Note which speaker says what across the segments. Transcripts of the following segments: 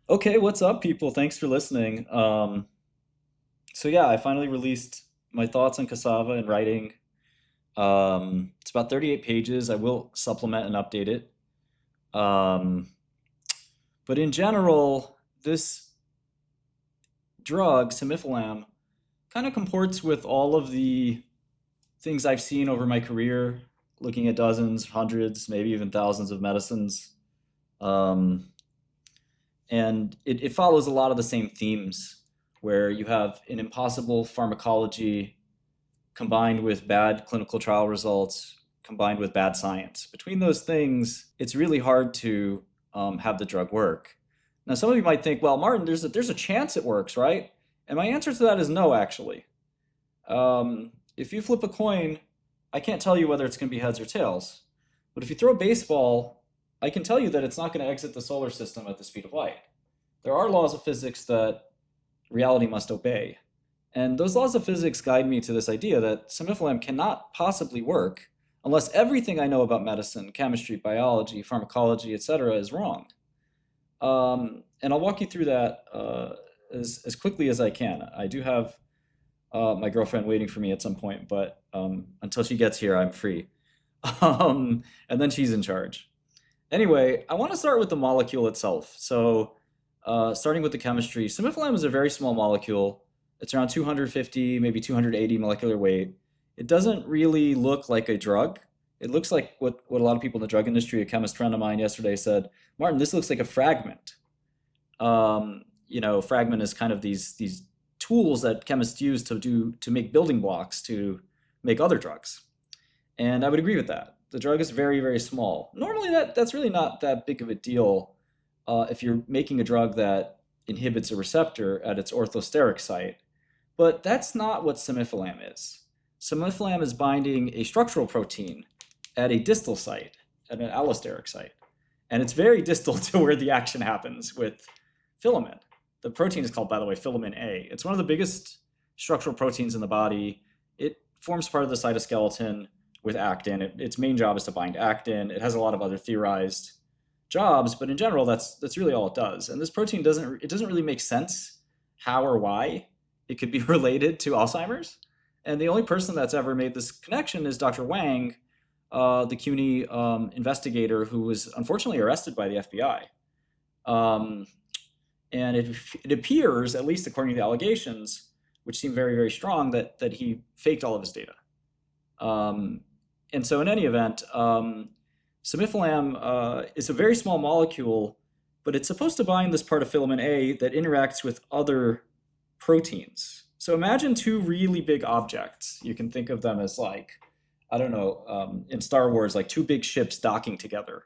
Speaker 1: Okay, what's up, people? Thanks for listening. So yeah, I finally released my thoughts on Cassava and writing. It's about 38 pages. I will supplement and update it. Um, but in general, this drug, simifalam, kind of comports with all of the things I've seen over my career, looking at dozens, hundreds, maybe even thousands of medicines. Um, and it follows a lot of the same themes where you have an impossible pharmacology combined with bad clinical trial results combined with bad science. Between those things, it's really hard to have the drug work. Now, some of you might think, well, Martin, there's a chance it works, right? And my answer to that is no, actually. If you flip a coin, I can't tell you whether it's going to be heads or tails. But if you throw a baseball, I can tell you that it's not going to exit the solar system at the speed of light. There are laws of physics that reality must obey. And those laws of physics guide me to this idea that simifalam cannot possibly work unless everything I know about medicine, chemistry, biology, pharmacology, etc., is wrong. And I'll walk you through that as quickly as I can. I do have my girlfriend waiting for me at some point, but until she gets here, I'm free. And then she's in charge. Anyway, I want to start with the molecule itself. So, starting with the chemistry, simifalam is a very small molecule. It's around 250, maybe 280 molecular weight. It doesn't really look like a drug. It looks like what a lot of people in the drug industry, a chemist friend of mine yesterday said, Martin, this looks like a fragment. Fragment is kind of these tools that chemists use to make building blocks to make other drugs. And I would agree with that. The drug is very, very small. Normally, that's really not that big of a deal if you're making a drug that inhibits a receptor at its orthosteric site. But that's not what simifalam is. Simifalam is binding a structural protein at a distal site, at an allosteric site. And it's very distal to where the action happens with filament. The protein is called, by the way, filament A. It's one of the biggest structural proteins in the body. It forms part of the cytoskeleton with actin. Its main job is to bind actin. It has a lot of other theorized jobs, but in general, that's really all it does. And this protein doesn't really make sense how or why it could be related to Alzheimer's. And the only person that's ever made this connection is Dr. Wang, the CUNY investigator who was unfortunately arrested by the FBI. And it appears, at least according to the allegations, which seem very, very strong, that he faked all of his data. And so in any event, simifalam is a very small molecule, but it's supposed to bind this part of filament A that interacts with other proteins. So imagine two really big objects. You can think of them as like, I don't know, in Star Wars, like two big ships docking together.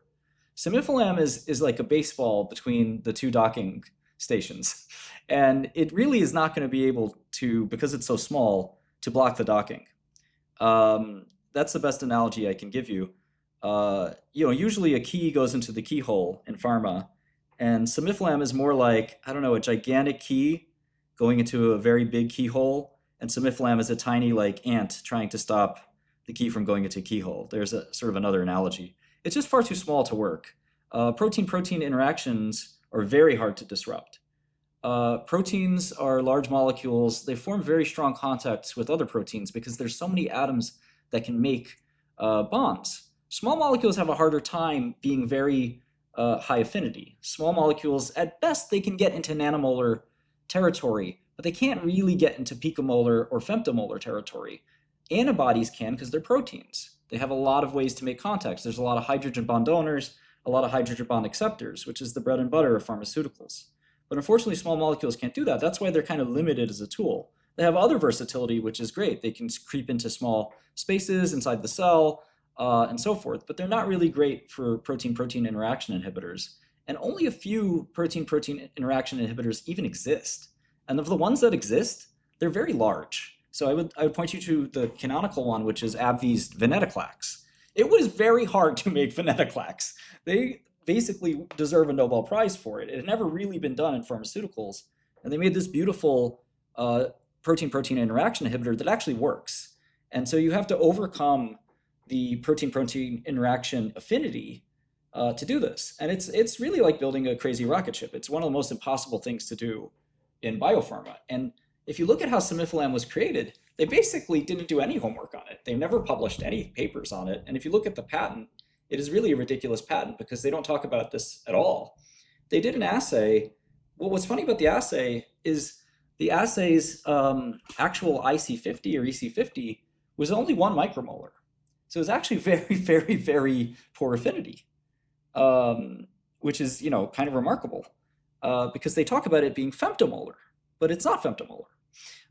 Speaker 1: Simifalam is like a baseball between the two docking stations. And it really is not going to be able to, because it's so small, to block the docking. That's the best analogy I can give you. Usually a key goes into the keyhole in pharma, and simifalam is more like, I don't know, a gigantic key going into a very big keyhole, and simifalam is a tiny like ant trying to stop the key from going into a keyhole. There's a sort of another analogy. It's just far too small to work. Protein-protein interactions are very hard to disrupt. Proteins are large molecules. They form very strong contacts with other proteins because there's so many atoms that can make bonds. Small molecules have a harder time being very high affinity. Small molecules, at best, they can get into nanomolar territory, but they can't really get into picomolar or femtomolar territory. Antibodies can because they're proteins. They have a lot of ways to make contacts. There's a lot of hydrogen bond donors, a lot of hydrogen bond acceptors, which is the bread and butter of pharmaceuticals. But unfortunately, small molecules can't do that. That's why they're kind of limited as a tool. They have other versatility, which is great. They can creep into small spaces inside the cell and so forth, but they're not really great for protein-protein interaction inhibitors. And only a few protein-protein interaction inhibitors even exist. And of the ones that exist, they're very large. So I would point you to the canonical one, which is Abbvie's venetoclax. It was very hard to make venetoclax. They basically deserve a Nobel Prize for it. It had never really been done in pharmaceuticals. And they made this beautiful protein-protein interaction inhibitor that actually works. And so you have to overcome the protein-protein interaction affinity to do this. And it's really like building a crazy rocket ship. It's one of the most impossible things to do in biopharma. And if you look at how Cemiphalam was created, they basically didn't do any homework on it. They never published any papers on it. And if you look at the patent, it is really a ridiculous patent because they don't talk about this at all. They did an assay. Well, what's funny about the assay is the assay's actual IC50 or EC50 was only 1 micromolar. So it was actually very, very, very poor affinity, which is, kind of remarkable because they talk about it being femtomolar, but it's not femtomolar.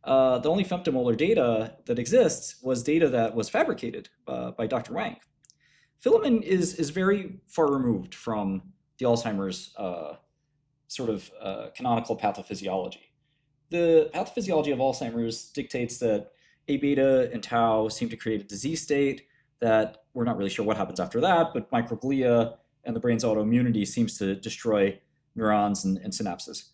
Speaker 1: The only femtomolar data that exists was data that was fabricated by Dr. Wang. Filament is very far removed from the Alzheimer's canonical pathophysiology. The pathophysiology of Alzheimer's dictates that A beta and tau seem to create a disease state that we're not really sure what happens after that, but microglia and the brain's autoimmunity seems to destroy neurons and synapses.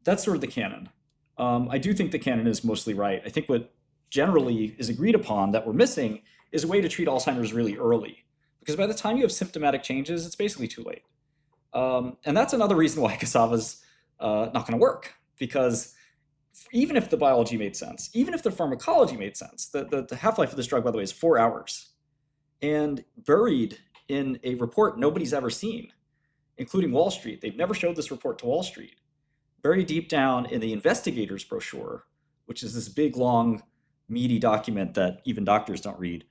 Speaker 1: That's sort of the canon. I do think the canon is mostly right. I think what generally is agreed upon that we're missing is a way to treat Alzheimer's really early, because by the time you have symptomatic changes, it's basically too late. And that's another reason why Cassava's not going to work, because even if the biology made sense, even if the pharmacology made sense, the half-life of this drug, by the way, is 4 hours. And buried in a report nobody's ever seen, including Wall Street. They've never showed this report to Wall Street. Buried deep down in the investigator's brochure, which is this big, long, meaty document that even doctors don't read.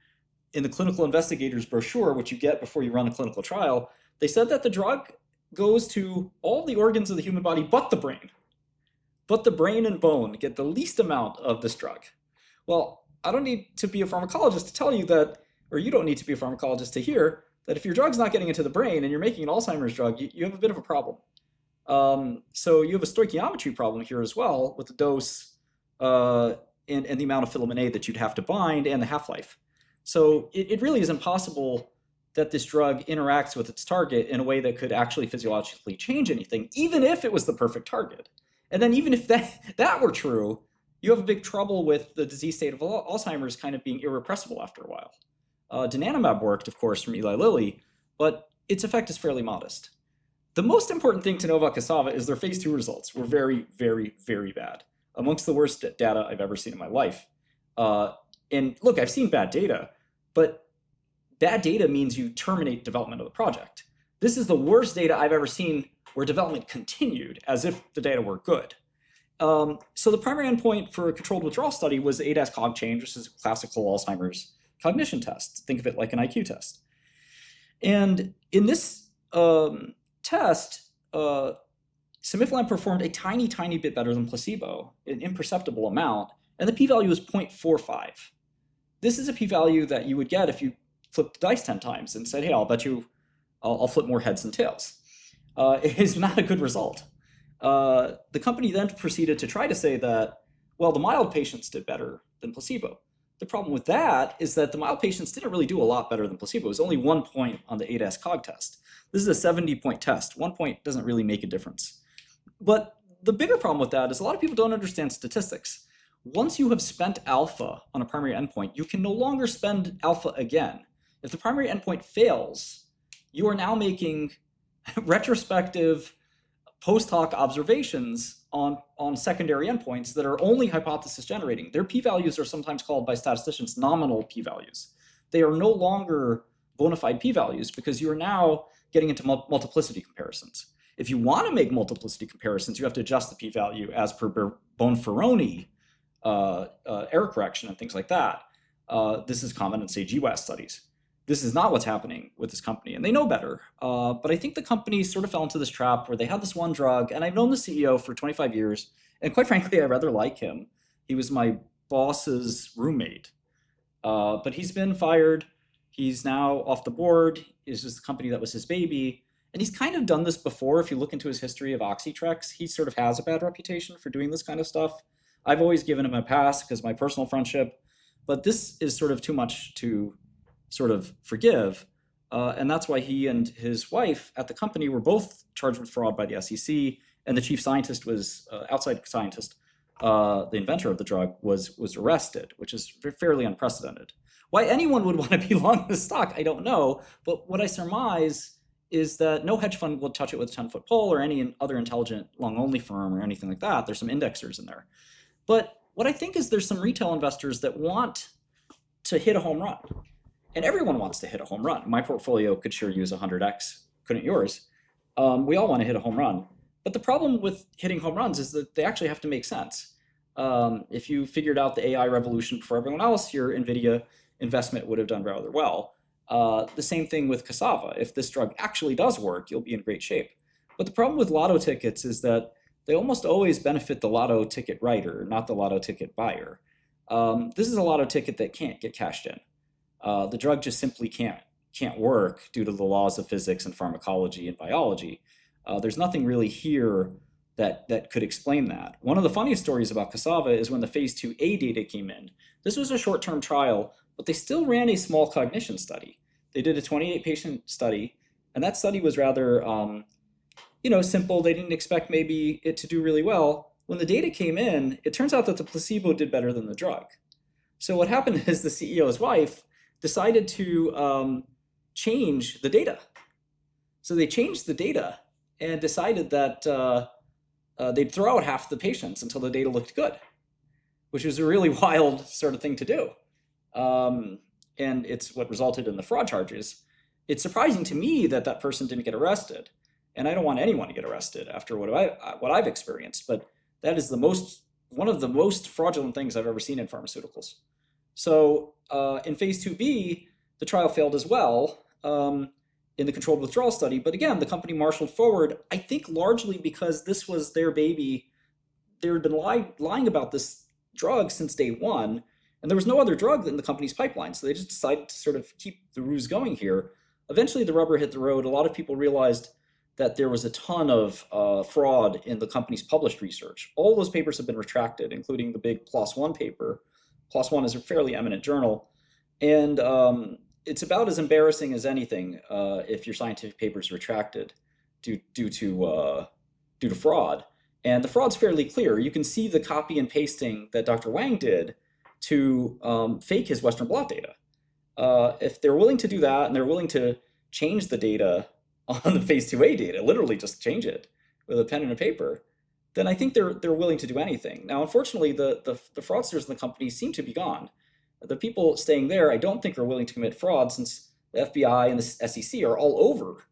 Speaker 1: In the clinical investigator's brochure, which you get before you run a clinical trial, they said that the drug goes to all the organs of the human body but the brain. But the brain and bone get the least amount of this drug. Well, I don't need to be a pharmacologist to tell you that, or you don't need to be a pharmacologist to hear that if your drug's not getting into the brain and you're making an Alzheimer's drug, you have a bit of a problem. So you have a stoichiometry problem here as well with the dose and the amount of filament A that you'd have to bind and the half-life. So it really is impossible that this drug interacts with its target in a way that could actually physiologically change anything, even if it was the perfect target. And then even if that were true, you have a big trouble with the disease state of Alzheimer's kind of being irrepressible after a while. Donanemab worked, of course, from Eli Lilly, but its effect is fairly modest. The most important thing to know about Cassava is their phase 2 results were very, very, very bad. Amongst the worst data I've ever seen in my life. And look, I've seen bad data, but bad data means you terminate development of the project. This is the worst data I've ever seen where development continued as if the data were good. So the primary endpoint for a controlled withdrawal study was the ADAS-Cog change, which is a classical Alzheimer's cognition test. Think of it like an IQ test. And in this test, Cemiphalam performed a tiny, tiny bit better than placebo, an imperceptible amount, and the p-value is 0.45. This is a p-value that you would get if you flipped the dice 10 times and said, hey, I'll bet you I'll flip more heads than tails. It is not a good result. The company then proceeded to try to say that, well, the mild patients did better than placebo. The problem with that is that the mild patients didn't really do a lot better than placebo. It was only 1 point on the ADAS-Cog test. This is a 70-point test. 1 point doesn't really make a difference. But the bigger problem with that is a lot of people don't understand statistics. Once you have spent alpha on a primary endpoint, you can no longer spend alpha again. If the primary endpoint fails, you are now making retrospective post hoc observations on secondary endpoints that are only hypothesis generating. Their p-values are sometimes called by statisticians nominal p-values. They are no longer bona fide p-values because you are now getting into multiplicity comparisons. If you want to make multiplicity comparisons, you have to adjust the p-value as per Bonferroni error correction and things like that. This is common in, say, GWAS studies. This is not what's happening with this company, and they know better. But I think the company sort of fell into this trap where they had this one drug, and I've known the CEO for 25 years, and quite frankly, I rather like him. He was my boss's roommate, but he's been fired. He's now off the board. This is the company that was his baby, and he's kind of done this before. If you look into his history of Oxytrex, he sort of has a bad reputation for doing this kind of stuff. I've always given him a pass because of my personal friendship, but this is sort of too much to sort of forgive. And that's why he and his wife at the company were both charged with fraud by the SEC. And the chief scientist was, outside scientist, the inventor of the drug, was arrested, which is fairly unprecedented. Why anyone would want to be long this stock, I don't know. But what I surmise is that no hedge fund will touch it with a 10-foot pole or any other intelligent long-only firm or anything like that. There's some indexers in there. But what I think is there's some retail investors that want to hit a home run. And everyone wants to hit a home run. My portfolio could sure use 100x, couldn't yours? We all want to hit a home run. But the problem with hitting home runs is that they actually have to make sense. If you figured out the AI revolution before everyone else, your NVIDIA investment would have done rather well. The same thing with Cassava. If this drug actually does work, you'll be in great shape. But the problem with lotto tickets is that they almost always benefit the lotto ticket writer, not the lotto ticket buyer. This is a lotto ticket that can't get cashed in. The drug just simply can't work due to the laws of physics and pharmacology and biology. There's nothing really here that could explain that. One of the funniest stories about Cassava is when the phase 2A data came in. This was a short-term trial, but they still ran a small cognition study. They did a 28-patient study, and that study was rather simple. They didn't expect maybe it to do really well. When the data came in, it turns out that the placebo did better than the drug. So what happened is the CEO's wife decided to change the data. So they changed the data and decided that they'd throw out half the patients until the data looked good, which was a really wild sort of thing to do. And it's what resulted in the fraud charges. It's surprising to me that that person didn't get arrested. And I don't want anyone to get arrested after what I've experienced, but that is one of the most fraudulent things I've ever seen in pharmaceuticals. So in phase 2B, the trial failed as well in the controlled withdrawal study. But again, the company marshaled forward, I think largely because this was their baby. They had been lying about this drug since day one, and there was no other drug in the company's pipeline. So they just decided to sort of keep the ruse going here. Eventually, the rubber hit the road. A lot of people realized that there was a ton of fraud in the company's published research. All those papers have been retracted, including the big PLOS One paper. PLOS One is a fairly eminent journal. And it's about as embarrassing as anything if your scientific paper is retracted due to fraud. And the fraud's fairly clear. You can see the copy and pasting that Dr. Wang did to fake his Western blot data. If they're willing to do that and they're willing to change the data on the phase 2A data, literally just change it with a pen and a paper, then I think they're willing to do anything. Now, unfortunately, the fraudsters in the company seem to be gone. The people staying there, I don't think are willing to commit fraud, since the FBI and the SEC are all over,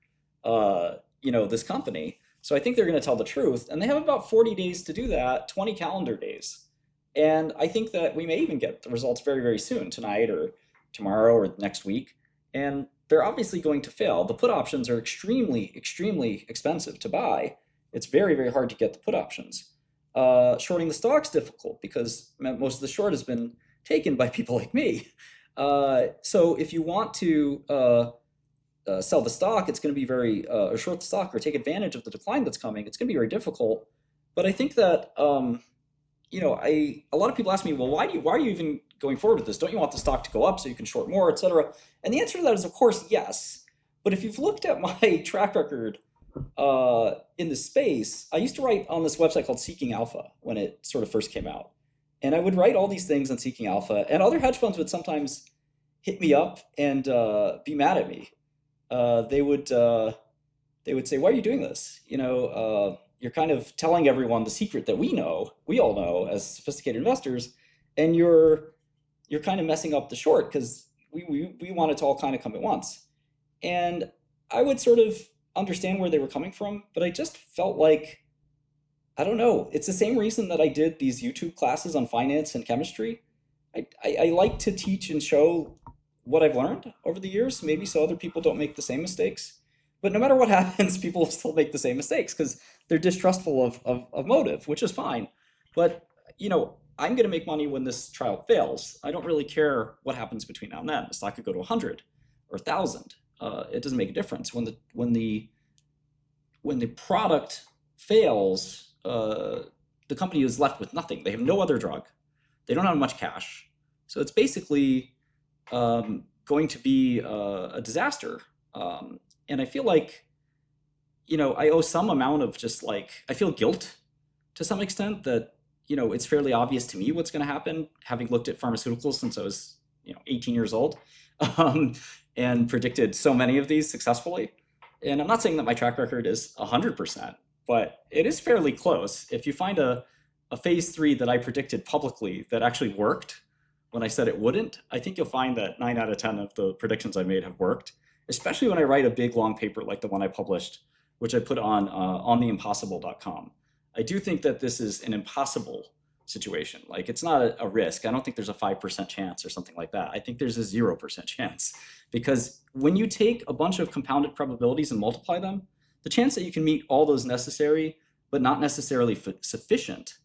Speaker 1: this company. So I think they're going to tell the truth, and they have about 40 days to do that, 20 calendar days. And I think that we may even get the results very, very soon, tonight or tomorrow or next week. And they're obviously going to fail. The put options are extremely, extremely expensive to buy. It's very, very hard to get the put options. Shorting the stock's difficult because most of the short has been taken by people like me. So if you want to sell the stock, it's going to be very, or short the stock or take advantage of the decline that's coming, it's going to be very difficult. But I think that, a lot of people ask me, well, why are you even going forward with this? Don't you want the stock to go up so you can short more, et cetera? And the answer to that is, of course, yes. But if you've looked at my track record in this space, I used to write on this website called Seeking Alpha when it sort of first came out. And I would write all these things on Seeking Alpha, and other hedge funds would sometimes hit me up and be mad at me. They would say, why are you doing this? You're kind of telling everyone the secret that we all know as sophisticated investors, and you're kind of messing up the short because we want it to all kind of come at once. And I would sort of understand where they were coming from, but I just felt like, I don't know, it's the same reason that I did these YouTube classes on finance and chemistry. I like to teach and show what I've learned over the years, maybe so other people don't make the same mistakes. But no matter what happens, people will still make the same mistakes because they're distrustful of motive, which is fine. But, I'm going to make money when this trial fails. I don't really care what happens between now and then. The stock could go to 100 or 1,000. It doesn't make a difference. When the product fails, the company is left with nothing. They have no other drug. They don't have much cash. So it's basically going to be a disaster. And I feel like, I owe some amount of I feel guilt to some extent that, it's fairly obvious to me what's going to happen, having looked at pharmaceuticals since I was, 18 years old, and predicted so many of these successfully. And I'm not saying that my track record is 100%, but it is fairly close. If you find a phase 3 that I predicted publicly that actually worked when I said it wouldn't, I think you'll find that 9 out of 10 of the predictions I made have worked, especially when I write a big long paper like the one I published, which I put on theimpossible.com. I do think that this is an impossible situation. Like, it's not a risk. I don't think there's a 5% chance or something like that. I think there's a 0% chance, because when you take a bunch of compounded probabilities and multiply them, the chance that you can meet all those necessary but not necessarily sufficient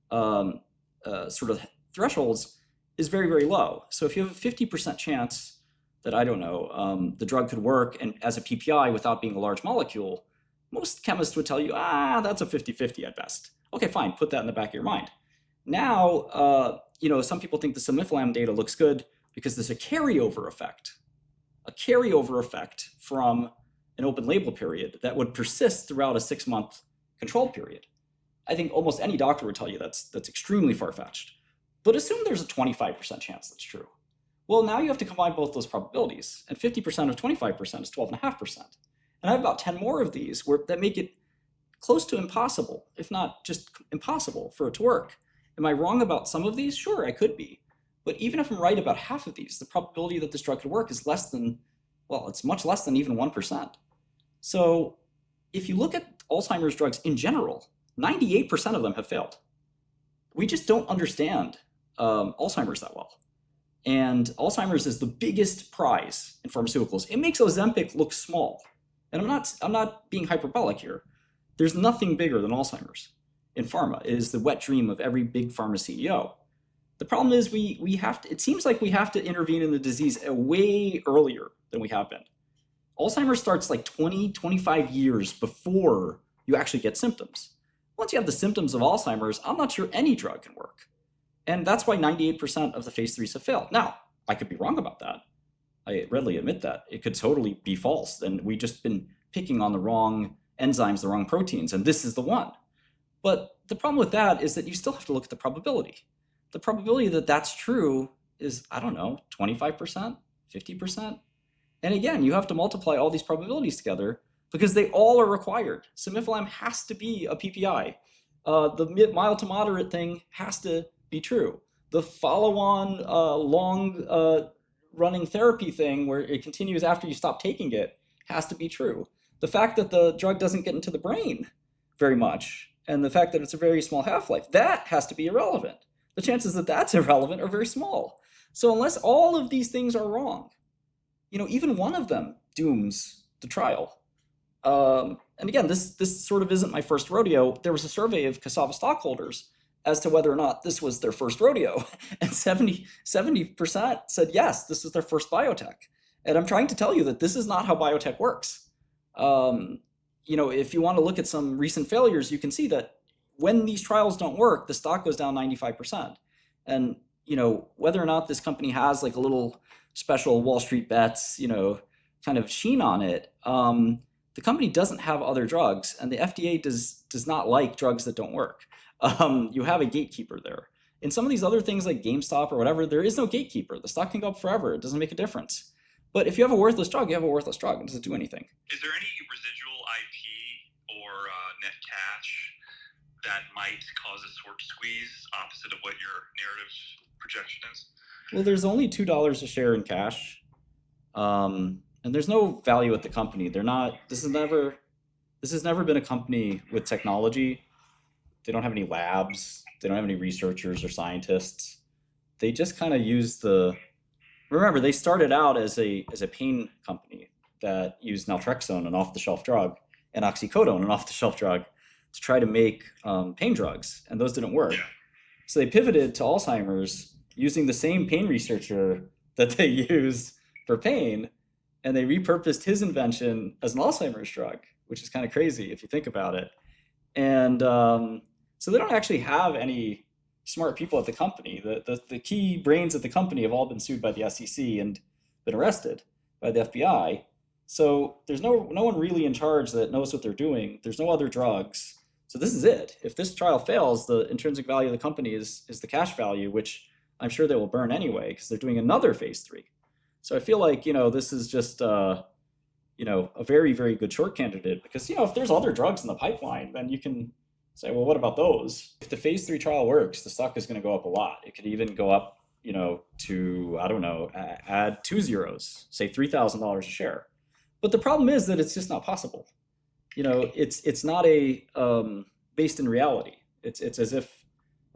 Speaker 1: sort of thresholds is very, very low. So if you have a 50% chance that, I don't know, the drug could work and as a PPI without being a large molecule, most chemists would tell you, that's a 50-50 at best. Okay, fine, put that in the back of your mind. Now, some people think the cemiflam data looks good because there's a carryover effect from an open label period that would persist throughout a 6-month control period. I think almost any doctor would tell you that's extremely far-fetched. But assume there's a 25% chance that's true. Well, now you have to combine both those probabilities, and 50% of 25% is 12.5%. And I have about 10 more of these that make it close to impossible, if not just impossible, for it to work. Am I wrong about some of these? Sure, I could be. But even if I'm right about half of these, the probability that this drug could work is less than, well, it's much less than even 1%. So if you look at Alzheimer's drugs in general, 98% of them have failed. We just don't understand Alzheimer's that well. And Alzheimer's is the biggest prize in pharmaceuticals. It makes Ozempic look small. And I'm not being hyperbolic here. There's nothing bigger than Alzheimer's in pharma. It is the wet dream of every big pharma CEO. The problem is it seems like we have to intervene in the disease way earlier than we have been. Alzheimer's starts like 20, 25 years before you actually get symptoms. Once you have the symptoms of Alzheimer's, I'm not sure any drug can work. And that's why 98% of the phase 3s have failed. Now, I could be wrong about that. I readily admit that. It could totally be false. And we've just been picking on the wrong enzymes, the wrong proteins, and this is the one. But the problem with that is that you still have to look at the probability. The probability that that's true is, I don't know, 25%, 50%. And again, you have to multiply all these probabilities together because they all are required. Cemiflam has to be a PPI. The mild to moderate thing has to be true. The follow-on long-running therapy thing where it continues after you stop taking it has to be true. The fact that the drug doesn't get into the brain very much, and the fact that it's a very small half-life, that has to be irrelevant. The chances that that's irrelevant are very small. So unless all of these things are wrong, even one of them dooms the trial. And again, this sort of isn't my first rodeo. There was a survey of Cassava stockholders as to whether or not this was their first rodeo. And 70% said, yes, this is their first biotech. And I'm trying to tell you that this is not how biotech works. If you want to look at some recent failures, you can see that when these trials don't work, the stock goes down 95%. And, whether or not this company has like a little special Wall Street bets, kind of sheen on it, the company doesn't have other drugs, and the FDA does not like drugs that don't work. You have a gatekeeper there. In some of these other things like GameStop or whatever, there is no gatekeeper. The stock can go up forever. It doesn't make a difference. But if you have a worthless drug, you have a worthless drug. It doesn't do anything.
Speaker 2: Is there any residual IP or net cash that might cause a short squeeze opposite of what your narrative projection is?
Speaker 1: Well, there's only $2 a share in cash. And there's no value at the company. This has never been a company with technology. They don't have any labs. They don't have any researchers or scientists. They just kind of use remember, they started out as a pain company that used naltrexone, an off-the-shelf drug, and oxycodone, an off-the-shelf drug, to try to make pain drugs, and those didn't work.
Speaker 2: Yeah.
Speaker 1: So they pivoted to Alzheimer's using the same pain researcher that they use for pain, and they repurposed his invention as an Alzheimer's drug, which is kind of crazy if you think about it. And so they don't actually have any smart people at the company. The key brains at the company have all been sued by the SEC and been arrested by the FBI. So there's no one really in charge that knows what they're doing. There's no other drugs. So this is it. If this trial fails, the intrinsic value of the company is the cash value, which I'm sure they will burn anyway because they're doing another phase 3. So I feel like, this is just, a very, very good short candidate, because, if there's other drugs in the pipeline, then you can say, well, what about those? If the phase 3 trial works, the stock is going to go up a lot. It could even go up, to, I don't know, add 2 zeros, say $3,000 a share. But the problem is that it's just not possible. It's not based in reality. It's as if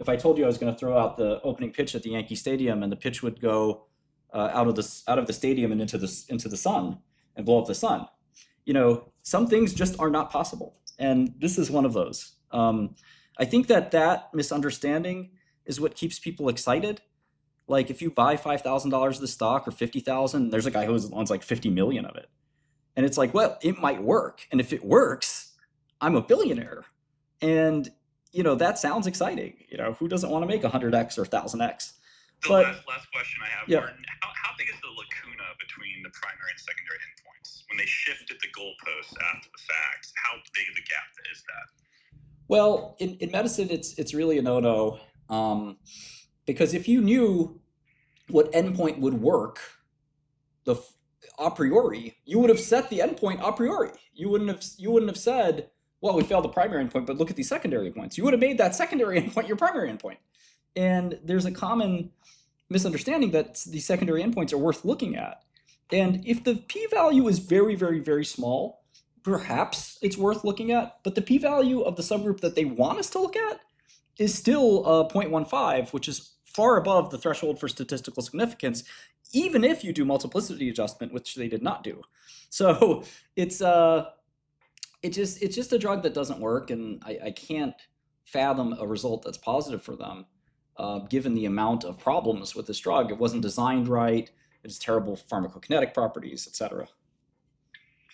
Speaker 1: I told you I was going to throw out the opening pitch at the Yankee Stadium, and the pitch would go out of the stadium and into the sun and blow up the sun. Some things just are not possible, and this is one of those. I think that misunderstanding is what keeps people excited. Like, if you buy $5,000 of the stock or 50,000, there's a guy who owns like 50 million of it, and it's like, well, it might work, and if it works, I'm a billionaire, and that sounds exciting. Who doesn't want to make 100x or 1,000x?
Speaker 2: The last question I have,
Speaker 1: yeah.
Speaker 2: Martin, how big is the lacuna between the primary and secondary endpoints? When they shifted the goalposts after the fact, how big of a gap is that?
Speaker 1: Well, in medicine, it's really a no-no, because if you knew what endpoint would work a priori, you would have set the endpoint a priori. You wouldn't have said, well, we failed the primary endpoint, but look at these secondary endpoints. You would have made that secondary endpoint your primary endpoint. And there's a common misunderstanding that the secondary endpoints are worth looking at. And if the p-value is very, very, very small, perhaps it's worth looking at. But the p-value of the subgroup that they want us to look at is still 0.15, which is far above the threshold for statistical significance, even if you do multiplicity adjustment, which they did not do. So it's just a drug that doesn't work, and I can't fathom a result that's positive for them, given the amount of problems with this drug. It wasn't designed right, it has terrible pharmacokinetic properties, etc.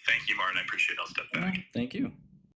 Speaker 2: Thank you, Martin. I appreciate it. I'll step back.
Speaker 1: Thank you.